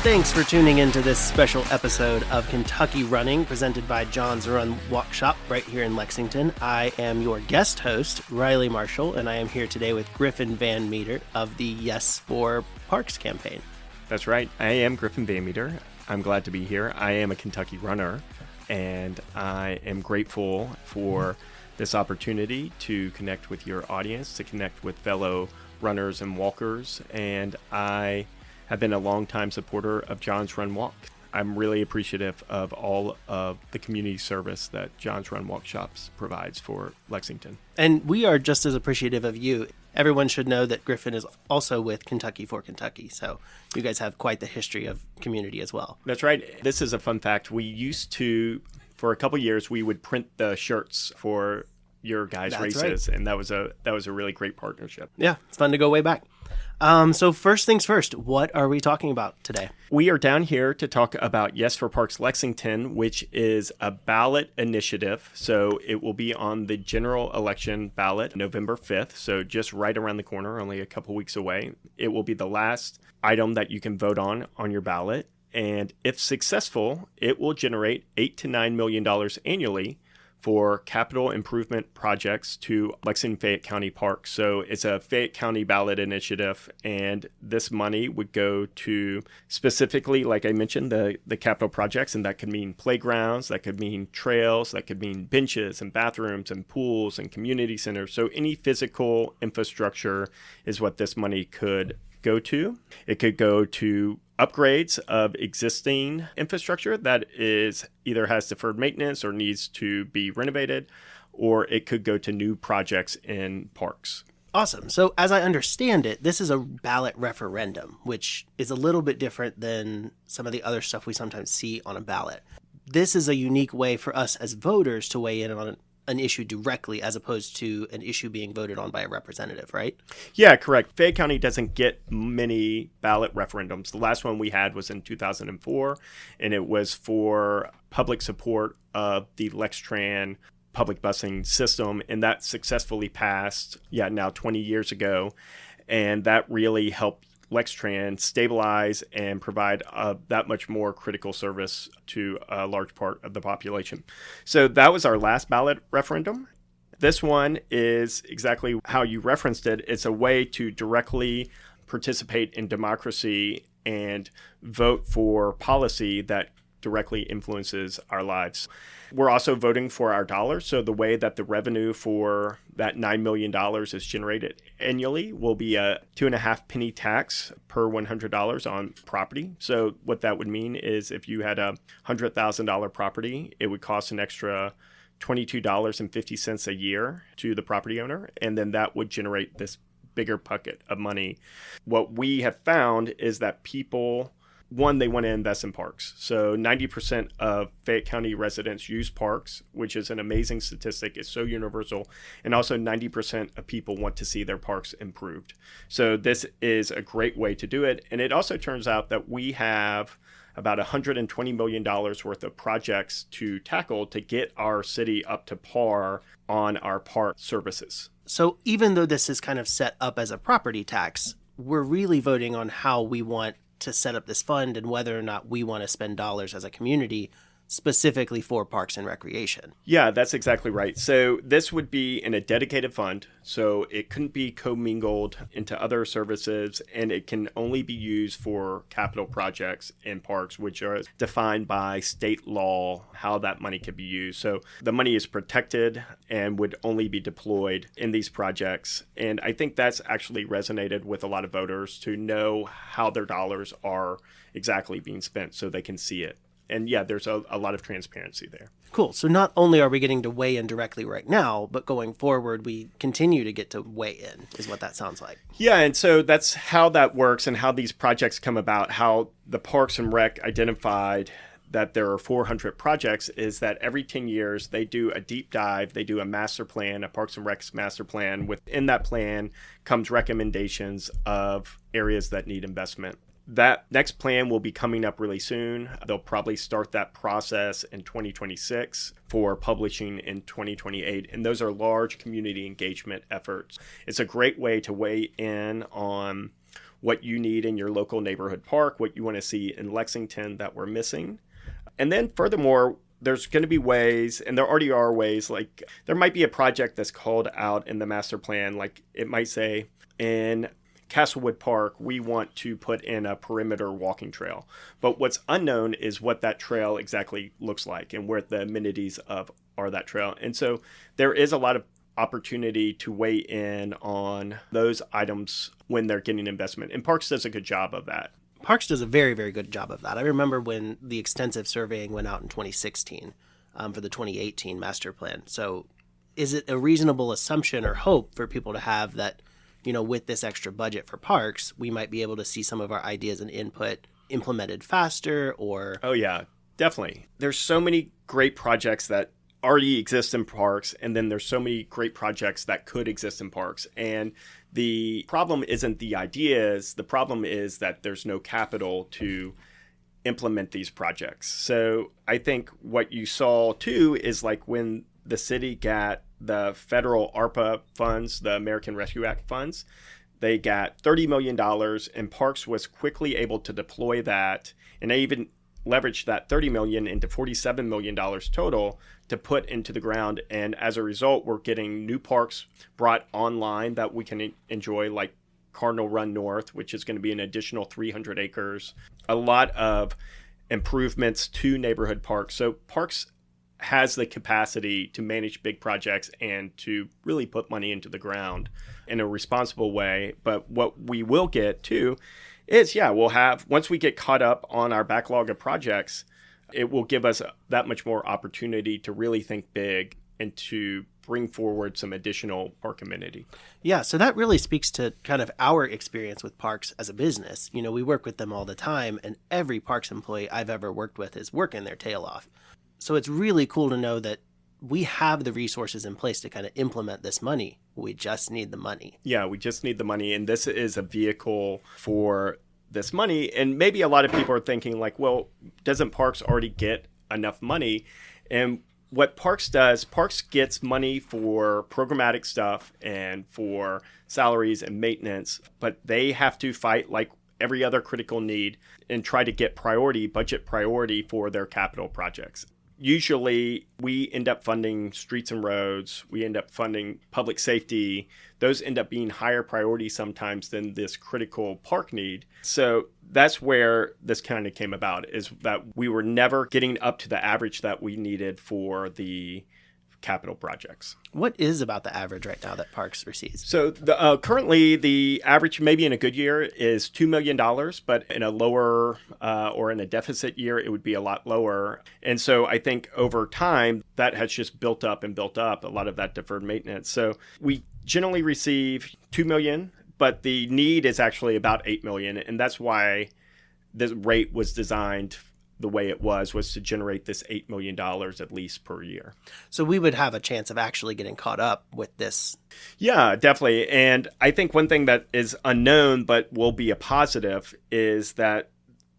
Thanks for tuning into this special episode of Kentucky Running, presented by John's Run Walk Shop right here in Lexington. I am your guest host, Riley Marshall, and I am here today with Griffin VanMeter of the Yes for Parks campaign. That's right. I am Griffin VanMeter. I'm glad to be here. I am a Kentucky runner, and I am grateful for this opportunity to connect with your audience, to connect with fellow runners and walkers, and I have been a longtime supporter of John's Run Walk. I'm really appreciative of all of the community service that John's Run Walk Shops provides for Lexington. And we are just as appreciative of you. Everyone should know that Griffin is also with Kentucky for Kentucky, so you guys have quite the history of community as well. That's right. This is a fun fact. We used to, for a couple of years, we would print the shirts for your guys' races, right. And that was a really great partnership. Yeah, it's fun to go way back. So first things first, what are we talking about today? We are down here to talk about Yes for Parks Lexington, which is a ballot initiative. So it will be on the general election ballot November 5th. So just right around the corner, only a couple weeks away. It will be the last item that you can vote on your ballot. And if successful, it will generate $8 to $9 million annually for capital improvement projects to Lexington-Fayette County Parks. So it's a Fayette County ballot initiative, and this money would go to specifically, like I mentioned, the capital projects, and that could mean playgrounds, that could mean trails, that could mean benches and bathrooms and pools and community centers. So any physical infrastructure is what this money could go to. It could go to upgrades of existing infrastructure that is either has deferred maintenance or needs to be renovated, or it could go to new projects in parks. Awesome. So as I understand it, this is a ballot referendum, which is a little bit different than some of the other stuff we sometimes see on a ballot. This is a unique way for us as voters to weigh in on an issue directly as opposed to an issue being voted on by a representative, right? Yeah, correct. Fayette County doesn't get many ballot referendums. The last one we had was in 2004, and it was for public support of the Lextran public busing system, and that successfully passed, now 20 years ago, and that really helped Lextran stabilize and provide that much more critical service to a large part of the population. So that was our last ballot referendum. This one is exactly how you referenced it. It's a way to directly participate in democracy and vote for policy that directly influences our lives. We're also voting for our dollars. So the way that the revenue for that $9 million is generated annually will be a 2.5 penny tax per $100 on property. So what that would mean is if you had a $100,000 property, it would cost an extra $22.50 a year to the property owner. And then that would generate this bigger bucket of money. What we have found is that people, one, they want to invest in parks. So 90% of Fayette County residents use parks, which is an amazing statistic. It's so universal. And also 90% of people want to see their parks improved. So this is a great way to do it. And it also turns out that we have about $120 million worth of projects to tackle to get our city up to par on our park services. So even though this is kind of set up as a property tax, we're really voting on how we want to set up this fund and whether or not we want to spend dollars as a community specifically for parks and recreation. Yeah, that's exactly right. So this would be in a dedicated fund, so it couldn't be commingled into other services, and it can only be used for capital projects in parks, which are defined by state law, how that money could be used. So the money is protected and would only be deployed in these projects. And I think that's actually resonated with a lot of voters to know how their dollars are exactly being spent so they can see it. And yeah, there's a lot of transparency there. Cool. So not only are we getting to weigh in directly right now, but going forward, we continue to get to weigh in, is what that sounds like. Yeah, and so that's how that works and how these projects come about, how the Parks and Rec identified that there are 400 projects is that every 10 years they do a deep dive, they do a master plan, a Parks and Rec's master plan. Within that plan comes recommendations of areas that need investment. That next plan will be coming up really soon. They'll probably start that process in 2026 for publishing in 2028. And those are large community engagement efforts. It's a great way to weigh in on what you need in your local neighborhood park, what you want to see in Lexington that we're missing. And then furthermore, there's going to be ways, and there already are ways, like there might be a project that's called out in the master plan, like it might say in Castlewood Park, we want to put in a perimeter walking trail. But what's unknown is what that trail exactly looks like and where the amenities of are that trail. And so there is a lot of opportunity to weigh in on those items when they're getting investment. And Parks does a good job of that. Parks does a very, very good job of that. I remember when the extensive surveying went out in 2016 for the 2018 master plan. So is it a reasonable assumption or hope for people to have that, you know, with this extra budget for parks, we might be able to see some of our ideas and input implemented faster or... Oh, yeah, definitely. There's so many great projects that already exist in parks, and then there's so many great projects that could exist in parks. And the problem isn't the ideas. The problem is that there's no capital to implement these projects. So I think what you saw, too, is like when the city got the federal ARPA funds, the American Rescue Act funds, they got $30 million, and Parks was quickly able to deploy that. And they even leveraged that $30 million into $47 million total to put into the ground. And as a result, we're getting new parks brought online that we can enjoy, like Cardinal Run North, which is going to be an additional 300 acres, a lot of improvements to neighborhood parks. So Parks has the capacity to manage big projects and to really put money into the ground in a responsible way. But what we will get too is, we'll have, once we get caught up on our backlog of projects, it will give us that much more opportunity to really think big and to bring forward some additional park amenity. Yeah, so that really speaks to kind of our experience with parks as a business. You know, we work with them all the time, and every parks employee I've ever worked with is working their tail off. So it's really cool to know that we have the resources in place to kind of implement this money. We just need the money. Yeah, we just need the money. And this is a vehicle for this money. And maybe a lot of people are thinking like, well, doesn't Parks already get enough money? And what Parks does, Parks gets money for programmatic stuff and for salaries and maintenance, but they have to fight like every other critical need and try to get budget priority for their capital projects. Usually we end up funding streets and roads. We end up funding public safety. Those end up being higher priority sometimes than this critical park need. So that's where this kind of came about, is that we were never getting up to the average that we needed for the capital projects. What is about the average right now that Parks receives? So currently the average, maybe in a good year, is $2 million, but in a lower or in a deficit year, it would be a lot lower. And so I think over time, that has just built up, a lot of that deferred maintenance. So we generally receive $2 million, but the need is actually about $8 million. And that's why the rate was designed the way it was to generate this $8 million at least per year. So we would have a chance of actually getting caught up with this. Yeah, definitely. And I think one thing that is unknown but will be a positive is that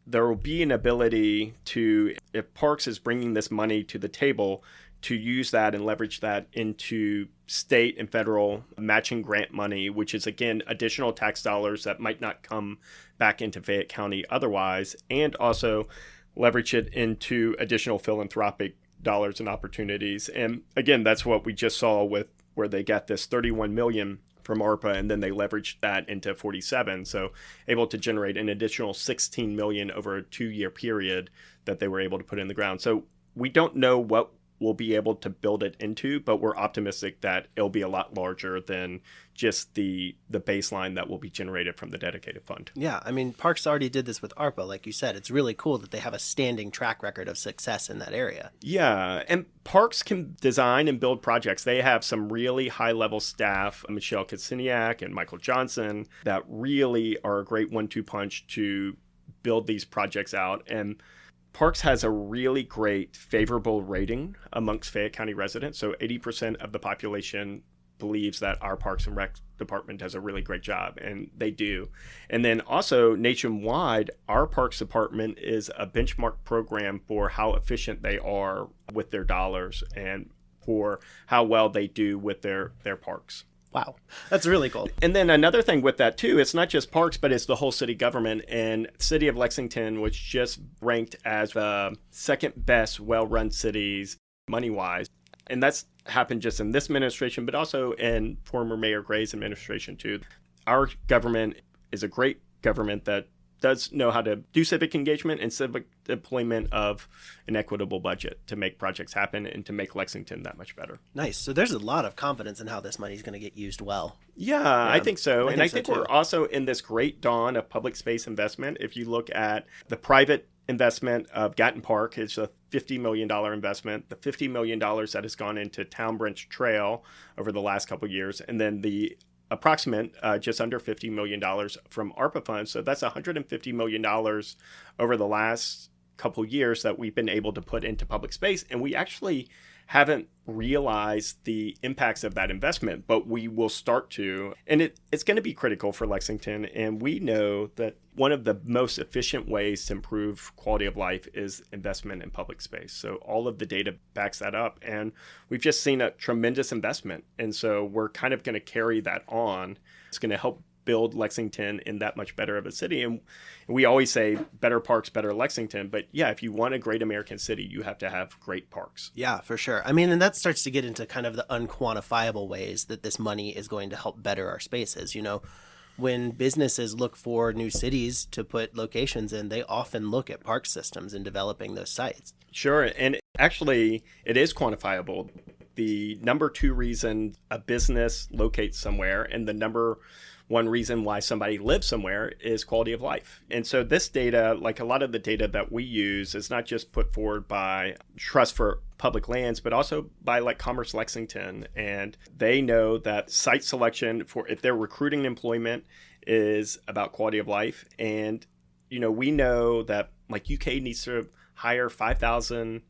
there will be an ability to, if Parks is bringing this money to the table, to use that and leverage that into state and federal matching grant money, which is, again, additional tax dollars that might not come back into Fayette County otherwise, and also leverage it into additional philanthropic dollars and opportunities. And again, that's what we just saw with where they got this $31 million from ARPA, and then they leveraged that into 47. So able to generate an additional $16 million over a 2-year period that they were able to put in the ground. So we don't know what we'll be able to build it into, but we're optimistic that it'll be a lot larger than just the baseline that will be generated from the dedicated fund. Yeah, I mean, Parks already did this with ARPA, like you said. It's really cool that they have a standing track record of success in that area. Yeah, and Parks can design and build projects. They have some really high-level staff, Michelle Kiciniak and Michael Johnson, that really are a great 1-2 punch to build these projects out. And Parks has a really great favorable rating amongst Fayette County residents. So 80% of the population believes that our Parks and Rec department does a really great job, and they do. And then also nationwide, our Parks department is a benchmark program for how efficient they are with their dollars and for how well they do with their parks. Wow. That's really cool. And then another thing with that too, it's not just parks, but it's the whole city government. And city of Lexington was just ranked as the second best well-run cities money-wise. And that's happened just in this administration, but also in former Mayor Gray's administration too. Our government is a great government that does know how to do civic engagement and civic deployment of an equitable budget to make projects happen and to make Lexington that much better. Nice. So there's a lot of confidence in how this money is going to get used well. Yeah, I think so. I think so we're also in this great dawn of public space investment. If you look at the private investment of Gatton Park, it's a $50 million investment. The $50 million that has gone into Town Branch Trail over the last couple of years, and then the approximate just under $50 million from ARPA funds. So that's $150 million over the last couple years that we've been able to put into public space. And we actually haven't realized the impacts of that investment, but we will start to. And it's going to be critical for Lexington. And we know that one of the most efficient ways to improve quality of life is investment in public space. So all of the data backs that up. And we've just seen a tremendous investment. And so we're kind of going to carry that on. It's going to help build Lexington in that much better of a city. And we always say better parks, better Lexington. But yeah, if you want a great American city, you have to have great parks. Yeah, for sure. I mean, and that starts to get into kind of the unquantifiable ways that this money is going to help better our spaces. You know, when businesses look for new cities to put locations in, they often look at park systems in developing those sites. Sure. And actually, it is quantifiable. The number 2 reason a business locates somewhere and the number 1 reason why somebody lives somewhere is quality of life. And so this data, like a lot of the data that we use, is not just put forward by Trust for Public Lands, but also by like Commerce Lexington. And they know that site selection for if they're recruiting employment is about quality of life. And, you know, we know that like UK needs to hire 5,000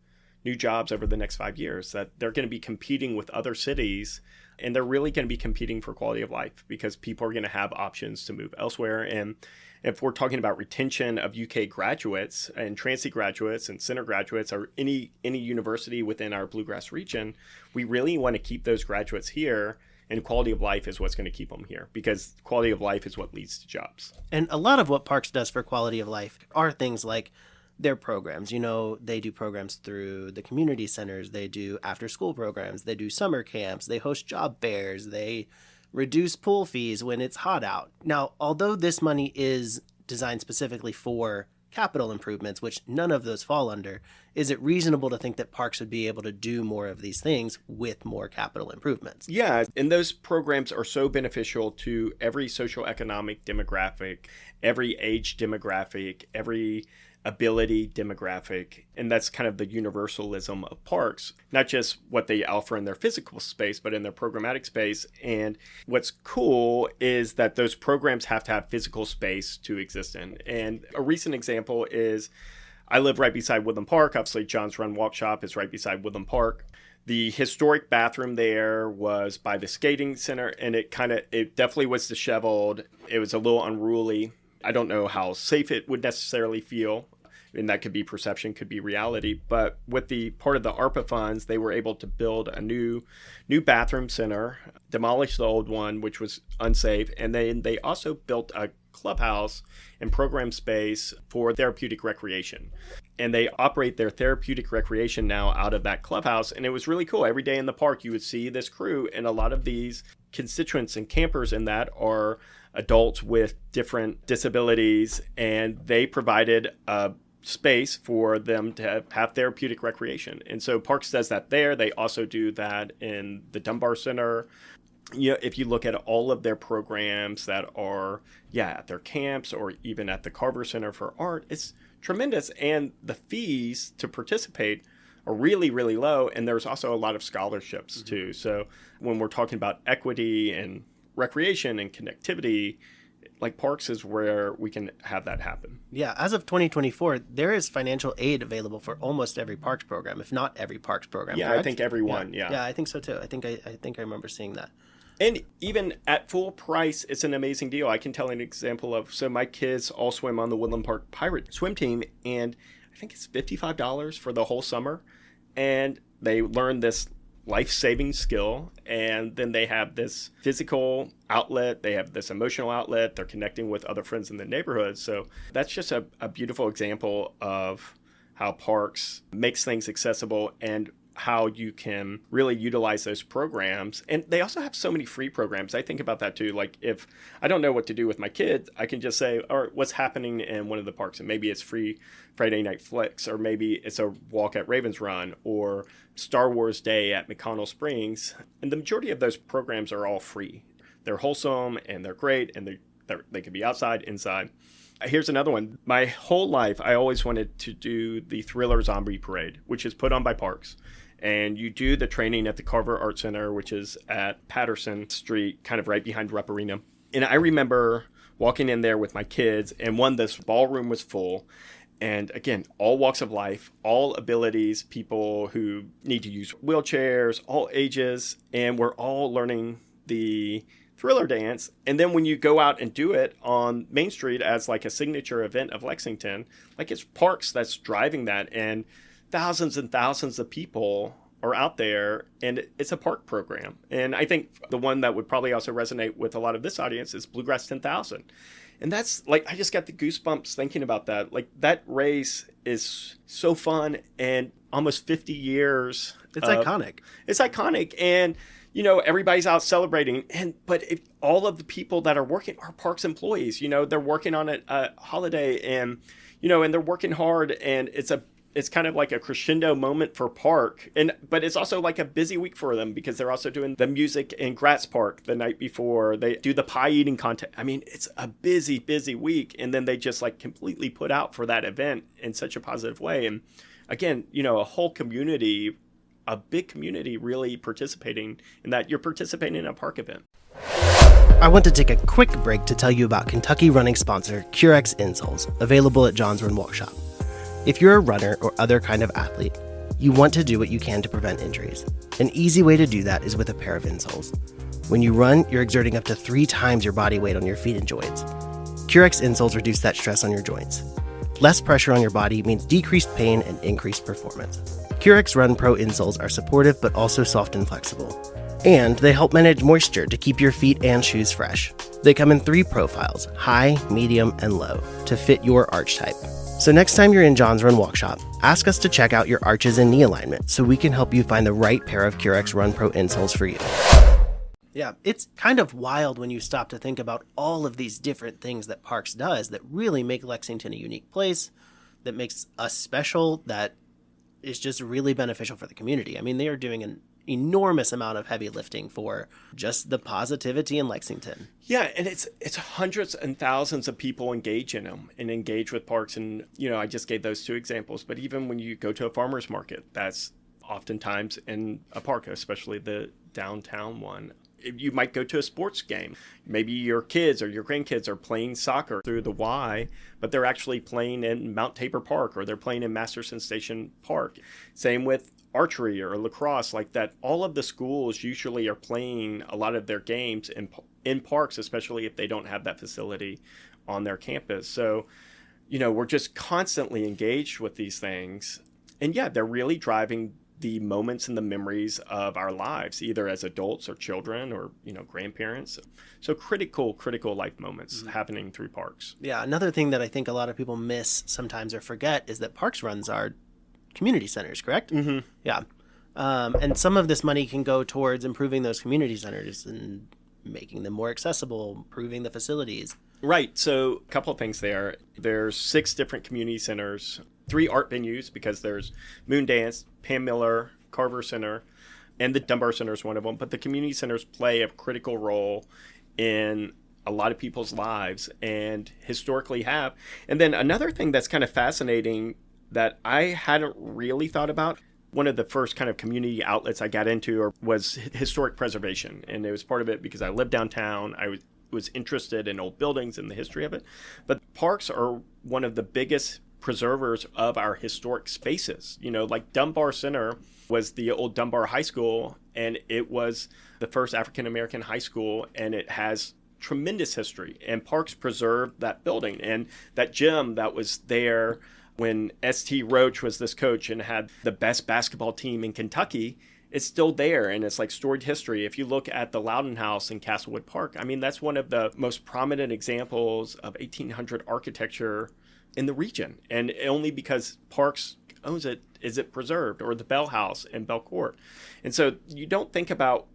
new jobs over the next 5 years, that they're going to be competing with other cities. And they're really going to be competing for quality of life because people are going to have options to move elsewhere. And if we're talking about retention of UK graduates and Transy graduates and center graduates or any university within our Bluegrass region, we really want to keep those graduates here. And quality of life is what's going to keep them here because quality of life is what leads to jobs. And a lot of what Parks does for quality of life are things like their programs. You know, they do programs through the community centers, they do after school programs, they do summer camps, they host job fairs, they reduce pool fees when it's hot out. Now, although this money is designed specifically for capital improvements, which none of those fall under, is it reasonable to think that parks would be able to do more of these things with more capital improvements? Yeah, and those programs are so beneficial to every socioeconomic demographic, every age demographic, every ability demographic. And that's kind of the universalism of parks, not just what they offer in their physical space, but in their programmatic space. And what's cool is that those programs have to have physical space to exist in. And a recent example is I live right beside Woodland Park. Obviously, John's Run Walk Shop is right beside Woodland Park. The historic bathroom there was by the skating center, and it definitely was disheveled. It was a little unruly. I don't know how safe it would necessarily feel, and that could be perception, could be reality. But with the part of the ARPA funds, they were able to build a new bathroom center, demolish the old one, which was unsafe, and then they also built a clubhouse and program space for therapeutic recreation. And they operate their therapeutic recreation now out of that clubhouse, and it was really cool. Every day in the park, you would see this crew, and a lot of these constituents and campers in that are adults with different disabilities, and they provided a space for them to have therapeutic recreation. And so Parks does that there. They also do that in the Dunbar Center. You know, if you look at all of their programs that are, at their camps or even at the Carver Center for Art, it's tremendous. And the fees to participate are really, really low. And there's also a lot of scholarships too. So when we're talking about equity and recreation and connectivity, like Parks is where we can have that happen. Yeah, as of 2024, there is financial aid available for almost every parks program, if not every parks program. Yeah, correct? I think every one. Yeah, I think so too. I think I remember seeing that. And even at full price, it's an amazing deal. I can tell an example of, so my kids all swim on the Woodland Park Pirate swim team, and I think it's $55 for the whole summer. And they learn this life-saving skill, and then they have this physical outlet, they have this emotional outlet, they're connecting with other friends in the neighborhood. So that's just a beautiful example of how parks makes things accessible and how you can really utilize those programs. And they also have so many free programs. I think about that too. Like, if I don't know what to do with my kids, I can just say, all right, what's happening in one of the parks? And maybe it's free Friday night flicks, or maybe it's a walk at Ravens Run, or Star Wars Day at McConnell Springs. And the majority of those programs are all free. They're wholesome and they're great, and they can be outside, inside. Here's another one. My whole life, I always wanted to do the Thriller Zombie Parade, which is put on by parks. And you do the training at the Carver Art Center, which is at Patterson Street, kind of right behind Rupp Arena. And I remember walking in there with my kids, and this ballroom was full. And again, all walks of life, all abilities, people who need to use wheelchairs, all ages, and we're all learning the Thriller dance. And then when you go out and do it on Main Street as like a signature event of Lexington, like, it's parks that's driving that, and thousands of people are out there, and it's a park program. And I think the one that would probably also resonate with a lot of this audience is Bluegrass 10,000. And that's like, I just got the goosebumps thinking about that. Like, that race is so fun, and almost 50 years. It's iconic. It's iconic. And, everybody's out celebrating. But all of the people that are working are parks employees. They're working on a holiday, and, and they're working hard, and it's kind of like a crescendo moment for park. But it's also like a busy week for them, because they're also doing the music in Gratz Park the night before. They do the pie eating contest. I mean, it's a busy week. And then they just like completely put out for that event in such a positive way. And again, a whole community, a big community really participating in that. You're participating in a park event. I want to take a quick break to tell you about Kentucky running sponsor Curex insoles, available at John's Run Walk Shop. If you're a runner or other kind of athlete, you want to do what you can to prevent injuries. An easy way to do that is with a pair of insoles. When you run, you're exerting up to 3 times your body weight on your feet and joints. Curex insoles reduce that stress on your joints. Less pressure on your body means decreased pain and increased performance. Curex Run Pro insoles are supportive but also soft and flexible. And they help manage moisture to keep your feet and shoes fresh. They come in 3 profiles, high, medium, and low, to fit your arch type. So next time you're in John's Run Walk Shop, ask us to check out your arches and knee alignment so we can help you find the right pair of Curex Run Pro insoles for you. Yeah, it's kind of wild when you stop to think about all of these different things that Parks does that really make Lexington a unique place, that makes us special, that is just really beneficial for the community. I mean, they are doing an enormous amount of heavy lifting for just the positivity in Lexington. Yeah, and it's hundreds and thousands of people engage in them and engage with parks. And, I just gave those 2 examples. But even when you go to a farmer's market, that's oftentimes in a park, especially the downtown one. You might go to a sports game. Maybe your kids or your grandkids are playing soccer through the Y, but they're actually playing in Mount Tabor Park, or they're playing in Masterson Station Park. Same with archery or lacrosse, like that. All of the schools usually are playing a lot of their games in parks, especially if they don't have that facility on their campus. So, we're just constantly engaged with these things. And yeah, they're really driving the moments and the memories of our lives, either as adults or children or, grandparents. So critical life moments happening through parks. Yeah, another thing that I think a lot of people miss sometimes or forget is that parks runs are community centers, correct? Mm-hmm. Yeah. And some of this money can go towards improving those community centers and making them more accessible, improving the facilities. Right. So a couple of things there. There's 6 different community centers, 3 art venues, because there's Moon Dance, Pam Miller, Carver Center, and the Dunbar Center is one of them. But the community centers play a critical role in a lot of people's lives, and historically have. And then another thing that's kind of fascinating that I hadn't really thought about, one of the first kind of community outlets I got into was historic preservation. And it was part of it because I lived downtown. I was interested in old buildings and the history of it. But parks are one of the biggest preservers of our historic spaces. Like Dunbar Center was the old Dunbar High School, and it was the first African-American high school, and it has tremendous history. And parks preserved that building and that gym that was there when S.T. Roach was this coach and had the best basketball team in Kentucky. it's still there, and it's like storied history. If you look at the Loudon House in Castlewood Park, I mean, that's one of the most prominent examples of 1800 architecture in the region. And only because Parks owns it is it preserved, or the Bell House in Belcourt. And so you don't think about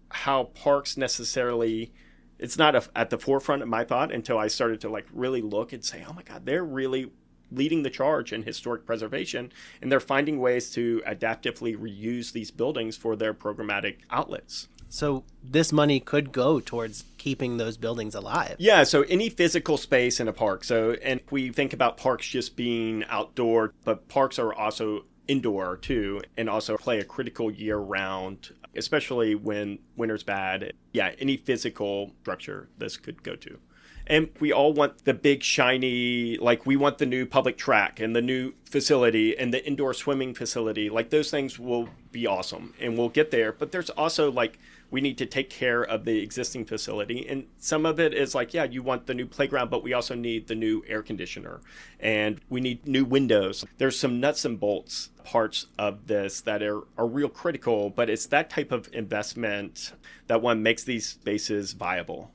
how Parks necessarily, it's not at the forefront of my thought until I started to like really look and say, oh my God, they're really leading the charge in historic preservation, and they're finding ways to adaptively reuse these buildings for their programmatic outlets. So this money could go towards keeping those buildings alive. Yeah, so any physical space in a park. So, and we think about parks just being outdoor, but parks are also indoor too, and also play a critical year round, especially when winter's bad. Yeah, any physical structure this could go to. And we all want the big shiny, like we want the new public track and the new facility and the indoor swimming facility. Like those things will be awesome and we'll get there. But there's also like, we need to take care of the existing facility. And some of it is like, yeah, you want the new playground, but we also need the new air conditioner and we need new windows. There's some nuts and bolts parts of this that are real critical, but it's that type of investment that one makes these spaces viable.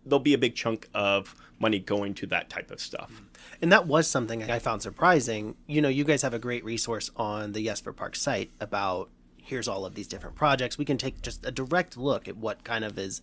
There'll be a big chunk of money going to that type of stuff. And that was something I found surprising. You know, you guys have a great resource on the Yes for Parks site about here's all of these different projects. We can take just a direct look at what kind of is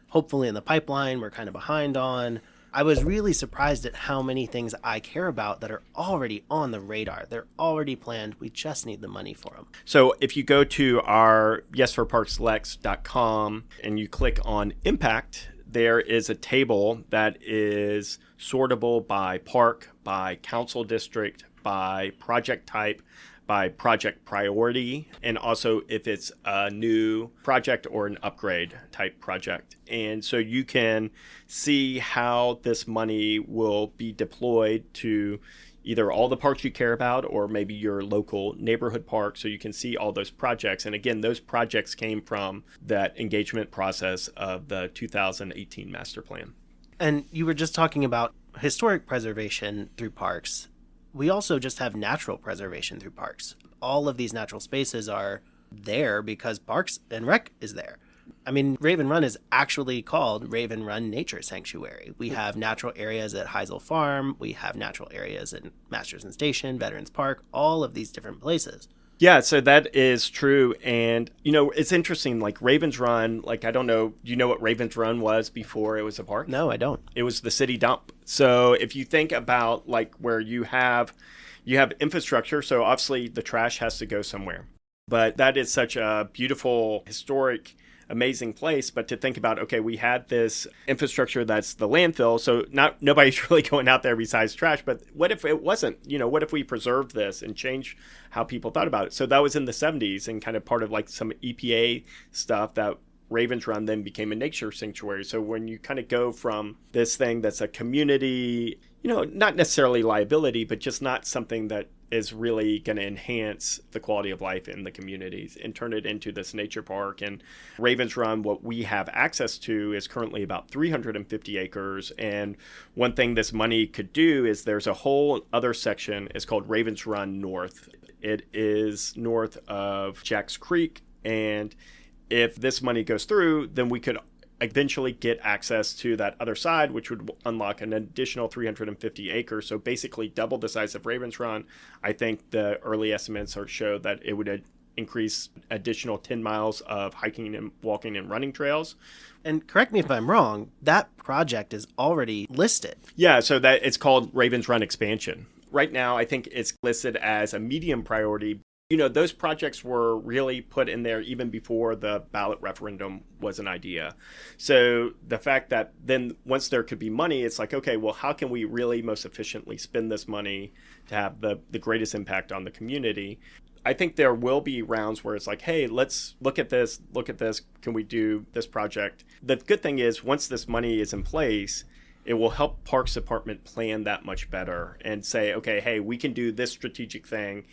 hopefully in the pipeline we're kind of behind on. I was really surprised at how many things I care about that are already on the radar. They're already planned. We just need the money for them. So if you go to our yesforparkslex.com and you click on impact, there is a table that is sortable by park, by council district, by project type, by project priority, and also if it's a new project or an upgrade type project. And so you can see how this money will be deployed to either all the parks you care about or maybe your local neighborhood park, so you can see all those projects. And again, those projects came from that engagement process of the 2018 master plan. And you were just talking about historic preservation through parks. We also just have natural preservation through parks. All of these natural spaces are there because Parks and Rec is there. I mean, Raven Run is actually called Raven Run Nature Sanctuary. We have natural areas at Heisel Farm. We have natural areas at Masterson Station, Veterans Park, all of these different places. Yeah, so that is true. And, you know, it's interesting, like Ravens Run, like, I don't know, do you know what Ravens Run was before it was a park? No, I don't. It was the city dump. So if you think about like where you have infrastructure, so obviously the trash has to go somewhere. But that is such a beautiful, historic, amazing place. But to think about, okay, we had this infrastructure that's the landfill, so nobody's really going out there besides trash. But what if it wasn't? You know, what if we preserved this and changed how people thought about it? So that was in the 70s and kind of part of like some EPA stuff that Ravens Run then became a nature sanctuary. So when you kind of go from this thing that's a community, you know, not necessarily liability, but just not something that is really going to enhance the quality of life in the communities and turn it into this nature park. And Ravens Run, what we have access to is currently about 350 acres. And one thing this money could do is there's a whole other section. It's called Ravens Run North. It is north of Jacks Creek. And if this money goes through, then we could eventually get access to that other side, which would unlock an additional 350 acres. So basically double the size of Ravens Run. I think the early estimates show that it would increase additional 10 miles of hiking and walking and running trails. And correct me if I'm wrong, that project is already listed. Yeah, so that it's called Ravens Run Expansion. Right now, I think it's listed as a medium priority. You know, those projects were really put in there even before the ballot referendum was an idea. So the fact that then once there could be money, it's like, okay, well, how can we really most efficiently spend this money to have the greatest impact on the community? I think there will be rounds where it's like, hey, let's look at this. Can we do this project? The good thing is once this money is in place, it will help Parks Department plan that much better and say, okay, hey, we can do this strategic thing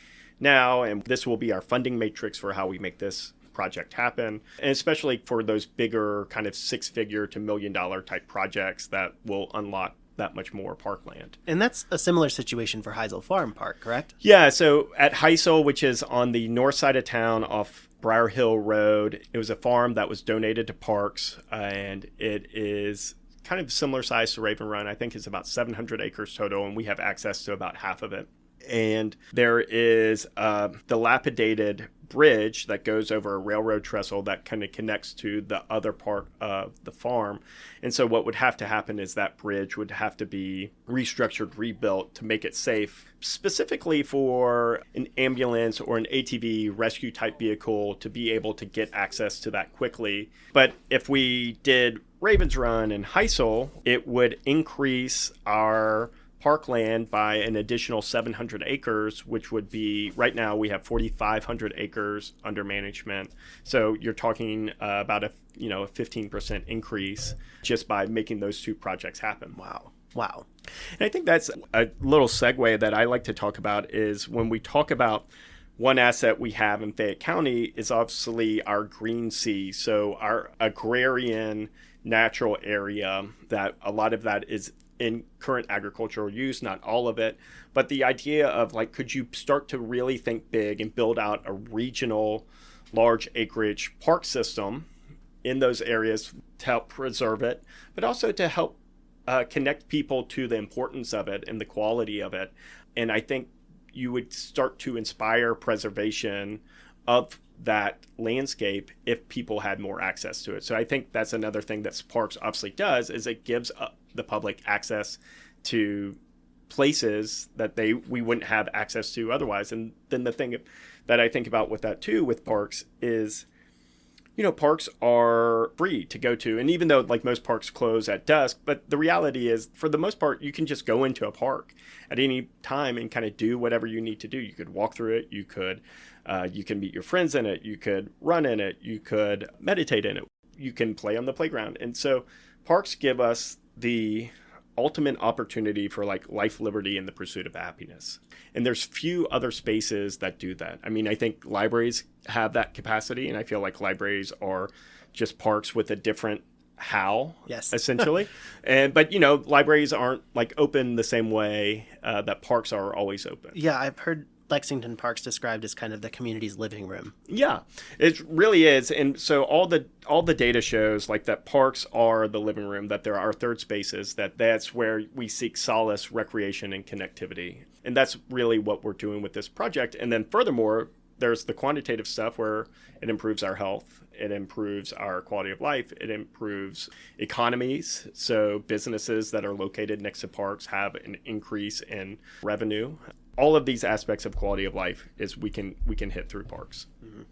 now, and this will be our funding matrix for how we make this project happen. And especially for those bigger kind of 6-figure to $1 million type projects that will unlock that much more parkland. And that's a similar situation for Heisel Farm Park, correct? Yeah, so at Heisel, which is on the north side of town off Briar Hill Road, it was a farm that was donated to Parks, and it is kind of similar size to Raven Run. I think it's about 700 acres total, and we have access to about half of it. And there is a dilapidated bridge that goes over a railroad trestle that kind of connects to the other part of the farm. And so what would have to happen is that bridge would have to be restructured, rebuilt to make it safe, specifically for an ambulance or an ATV rescue type vehicle to be able to get access to that quickly. But if we did Ravens Run and Heisel, it would increase our parkland by an additional 700 acres, which would be, right now we have 4,500 acres under management. So you're talking about a 15% increase just by making those two projects happen. Wow. And I think that's a little segue that I like to talk about is when we talk about one asset we have in Fayette County is obviously our green sea. So our agrarian natural area, that a lot of that is in current agricultural use, not all of it. But the idea of could you start to really think big and build out a regional large acreage park system in those areas to help preserve it, but also to help connect people to the importance of it and the quality of it. And I think you would start to inspire preservation of that landscape if people had more access to it. So I think that's another thing that Parks obviously does, is it gives the public access to places that we wouldn't have access to otherwise. And then the thing that I think about with that too, with parks, is parks are free to go to. And even though most parks close at dusk, but the reality is for the most part, you can just go into a park at any time and kind of do whatever you need to do. You could walk through it. You can meet your friends in it. You could run in it. You could meditate in it. You can play on the playground. And so parks give us the ultimate opportunity for life, liberty, and the pursuit of happiness. And there's few other spaces that do that. I mean, I think libraries have that capacity, and I feel like libraries are just parks with a different how, yes, essentially. But libraries aren't open the same way that parks are always open. Yeah, I've heard Lexington Parks described as kind of the community's living room. Yeah, it really is. And so all the data shows that parks are the living room, that there are third spaces, that's where we seek solace, recreation, and connectivity. And that's really what we're doing with this project. And then furthermore, there's the quantitative stuff where it improves our health, it improves our quality of life, it improves economies. So businesses that are located next to parks have an increase in revenue. All of these aspects of quality of life is we can hit through parks. Mm-hmm.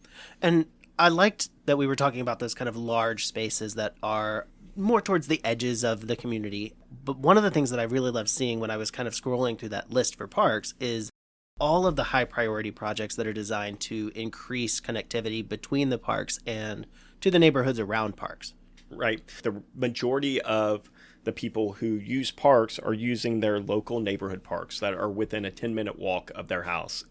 And I liked that we were talking about those kind of large spaces that are more towards the edges of the community. But one of the things that I really loved seeing when I was kind of scrolling through that list for parks is all of the high priority projects that are designed to increase connectivity between the parks and to the neighborhoods around parks. Right. The majority of the people who use parks are using their local neighborhood parks that are within a 10-minute walk of their house.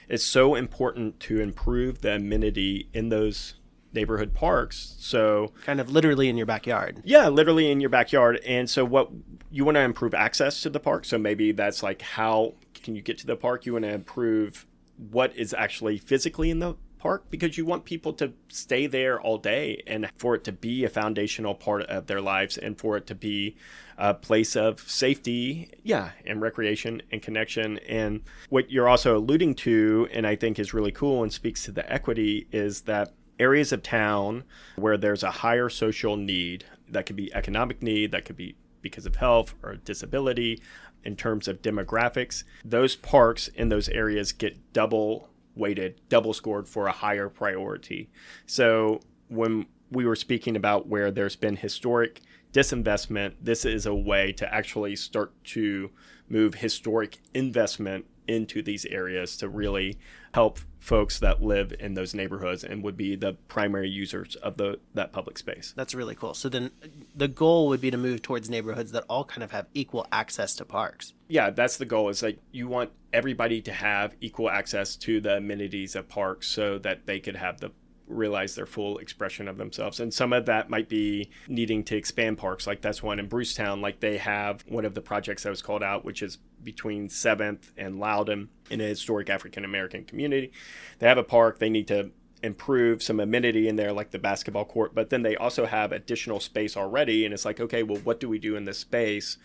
It's so important to improve the amenity in those neighborhood parks. So kind of literally in your backyard. Yeah, literally in your backyard. And so what you want to improve access to the park. So maybe that's how can you get to the park? You want to improve what is actually physically in the park, because you want people to stay there all day and for it to be a foundational part of their lives and for it to be a place of safety, and recreation and connection. And what you're also alluding to, and I think is really cool and speaks to the equity, is that areas of town where there's a higher social need, that could be economic need, that could be because of health or disability, in terms of demographics, those parks in those areas get double weighted, double scored for a higher priority. So when we were speaking about where there's been historic disinvestment, this is a way to actually start to move historic investment into these areas to really help folks that live in those neighborhoods and would be the primary users of that public space. That's really cool. So then the goal would be to move towards neighborhoods that all kind of have equal access to parks. Yeah, that's the goal, is you want everybody to have equal access to the amenities of parks so that they could have the realize their full expression of themselves. And some of that might be needing to expand parks. Like that's one in Brucetown. Like they have one of the projects that was called out, which is between 7th and Loudon in a historic African American community. They have a park. They need to improve some amenity in there, like the basketball court, but then they also have additional space already. And it's like, okay, well, what do we do in this space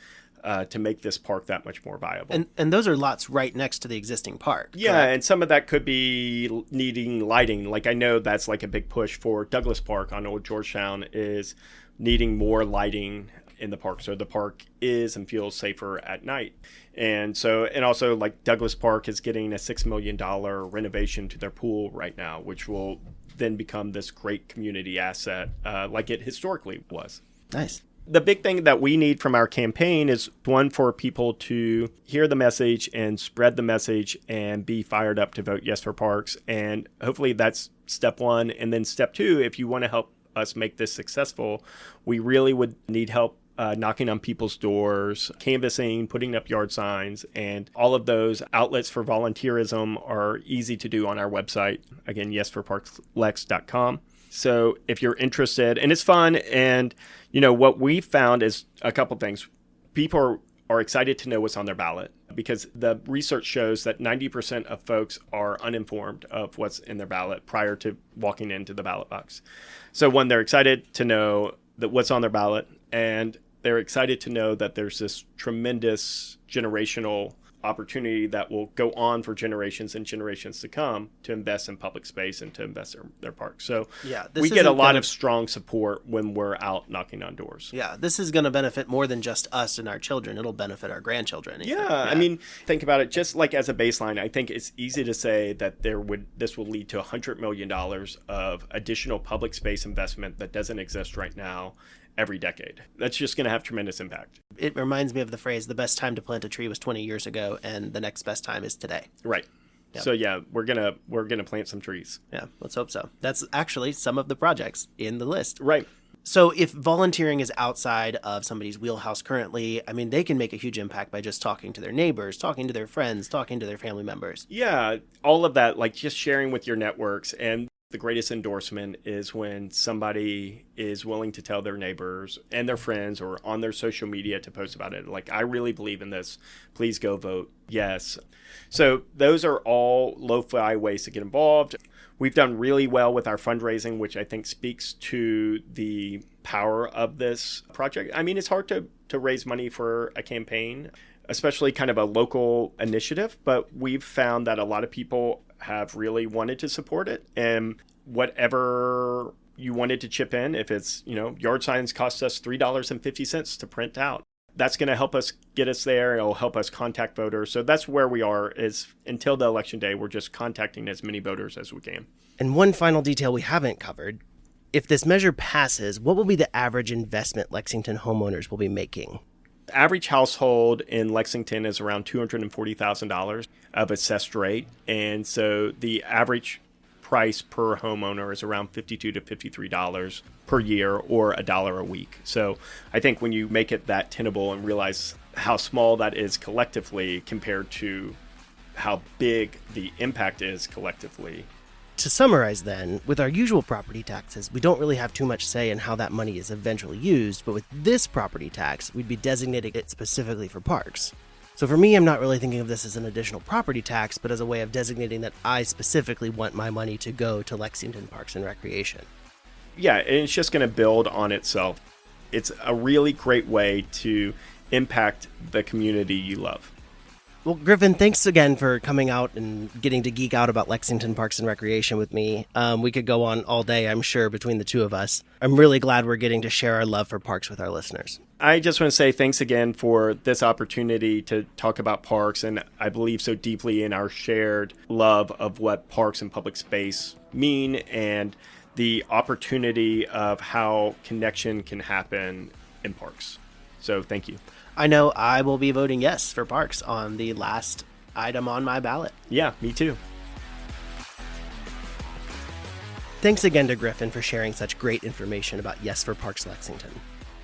to make this park that much more viable? And those are lots right next to the existing park. Yeah, correct? and some of that could be needing lighting. Like I know that's like a big push for Douglas Park on Old Georgetown is needing more lighting in the park, so the park is and feels safer at night. And also like Douglas Park is getting a $6 million renovation to their pool right now, which will then become this great community asset like it historically was. Nice. The big thing that we need from our campaign is one, for people to hear the message and spread the message and be fired up to vote yes for parks. And hopefully that's step one. And then step two, if you want to help us make this successful, we really would need help knocking on people's doors, canvassing, putting up yard signs, and all of those outlets for volunteerism are easy to do on our website. Again, yesforparkslex.com. So if you're interested, and it's fun, and what we found is a couple things. People are excited to know what's on their ballot because the research shows that 90% of folks are uninformed of what's in their ballot prior to walking into the ballot box. So one, they're excited to know that what's on their ballot, and they're excited to know that there's this tremendous generational opportunity that will go on for generations and generations to come to invest in public space and to invest in their parks. So yeah, we get a lot of strong support when we're out knocking on doors. Yeah, this is going to benefit more than just us and our children. It'll benefit our grandchildren. Yeah, I mean, think about it just like as a baseline. I think it's easy to say that this will lead to $100 million of additional public space investment that doesn't exist right now every decade. That's just going to have tremendous impact. It reminds me of the phrase, the best time to plant a tree was 20 years ago, and the next best time is today. Right. Yep. So yeah, we're gonna plant some trees. Yeah, let's hope so. That's actually some of the projects in the list. Right. So if volunteering is outside of somebody's wheelhouse currently, I mean, they can make a huge impact by just talking to their neighbors, talking to their friends, talking to their family members. Yeah, all of that, like just sharing with your networks. And the greatest endorsement is when somebody is willing to tell their neighbors and their friends or on their social media to post about it. Like, I really believe in this. Please go vote yes. So those are all lo-fi ways to get involved. We've done really well with our fundraising, which I think speaks to the power of this project. I mean, it's hard to raise money for a campaign, especially kind of a local initiative, but we've found that a lot of people have really wanted to support it. And whatever you wanted to chip in, if it's, yard signs cost us $3.50 to print out. That's going to help us get us there. It'll help us contact voters. So that's where we are, is until the election day, we're just contacting as many voters as we can. And one final detail we haven't covered. If this measure passes, what will be the average investment Lexington homeowners will be making? The average household in Lexington is around $240,000 of assessed rate. And so the average price per homeowner is around $52 to $53 per year, or $1 a week. So I think when you make it that tenable and realize how small that is collectively compared to how big the impact is collectively. To summarize then, with our usual property taxes, we don't really have too much say in how that money is eventually used, but with this property tax, we'd be designating it specifically for parks. So for me, I'm not really thinking of this as an additional property tax, but as a way of designating that I specifically want my money to go to Lexington Parks and Recreation. Yeah, and it's just going to build on itself. It's a really great way to impact the community you love. Well, Griffin, thanks again for coming out and getting to geek out about Lexington Parks and Recreation with me. We could go on all day, I'm sure, between the two of us. I'm really glad we're getting to share our love for parks with our listeners. I just want to say thanks again for this opportunity to talk about parks, and I believe so deeply in our shared love of what parks and public space mean and the opportunity of how connection can happen in parks. So thank you. I know I will be voting yes for parks on the last item on my ballot. Yeah, me too. Thanks again to Griffin for sharing such great information about Yes for Parks Lexington.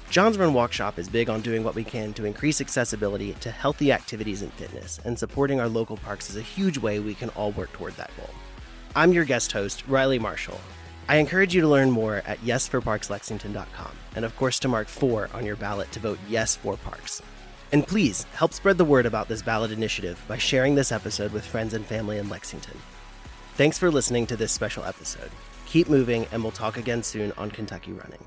John's Run Walk Shop is big on doing what we can to increase accessibility to healthy activities and fitness, and supporting our local parks is a huge way we can all work toward that goal. I'm your guest host, Riley Marshall. I encourage you to learn more at yesforparkslexington.com, and of course to mark 4 on your ballot to vote yes for parks. And please help spread the word about this ballot initiative by sharing this episode with friends and family in Lexington. Thanks for listening to this special episode. Keep moving, and we'll talk again soon on Kentucky Running.